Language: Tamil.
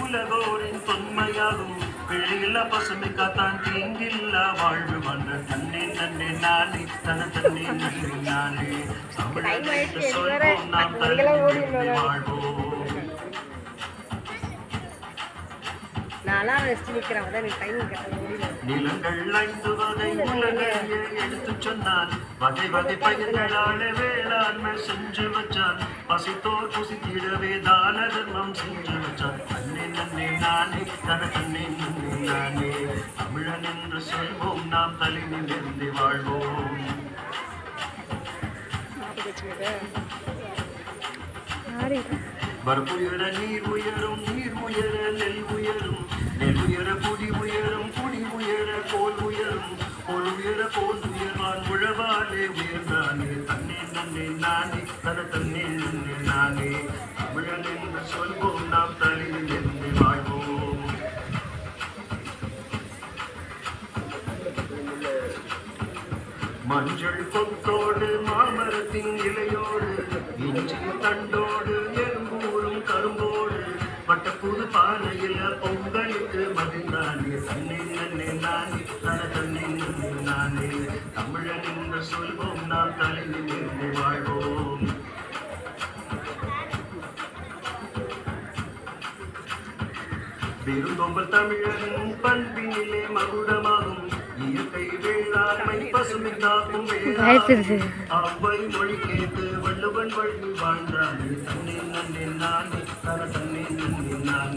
உலகோரின் தொன்மையாகும் பிழையில்லா பசுமை காத்தான் தீங்கில்லா வாழ்வு வந்த தன்னே நன்னே நானே தன தன்னே நன்னே நானே தமிழ் சொல்வோம் நாம் தள்ளி வாழ்வோம். நிலங்கள் 5 வகை உலகையே எடுத்துச் சொன்னான் வகை வகை பயிர்களால வேளாண்மை செஞ்சு வச்சான் பசித்தோர் புசித்திடவே தான தர்மம் செஞ்சு வச்சான் தன்னே நன்னே நானே தன தன்னே நன்னே நானே தமிழன் என்று சொல்வோம் நாம் தலை நிமிர்ந்து வாழ்வோம். வரப்புயர நீர் உயரும் நீர் உயர நெல் உயரும் நெல் உயர குடி உயரும் குடி உயர கோல் உயரும் கோல் உயர கோல் உயர்வான் உழவாலே உயர்ந்தானே தன்னே நன்னே நானே தன தன்னே நன்னே நானே தமிழன் என்று சொல்வோம் நாம் தலையில் இருந்து வாழ்வோம். மஞ்சள் கொத்தோடு மாமரத்தின் இலையோடு இஞ்சி தண்டோடு எறும்பூரும் கரும்போடு பட்ட புது பானையில பொங்கலுக்கு மகிழ்ந்தானே தன்னே நன்னே நானே தன தன்னே நன்னே நானே தமிழன் என்று சொல்வோம் நாம் தலையில் இருந்து வாழ்வோம். விருந்தோம்பல் தமிழன் பண்பினிலே மகுடமாகும் இயற்கை வேளாண்மை பசுமை காக்கும் அவ்வை மொழி கேட்டு வள்ளுவன் வழி வாழ்ந்தானே தன்னே நன்னே நானே தன தன்னே நன்னே நானே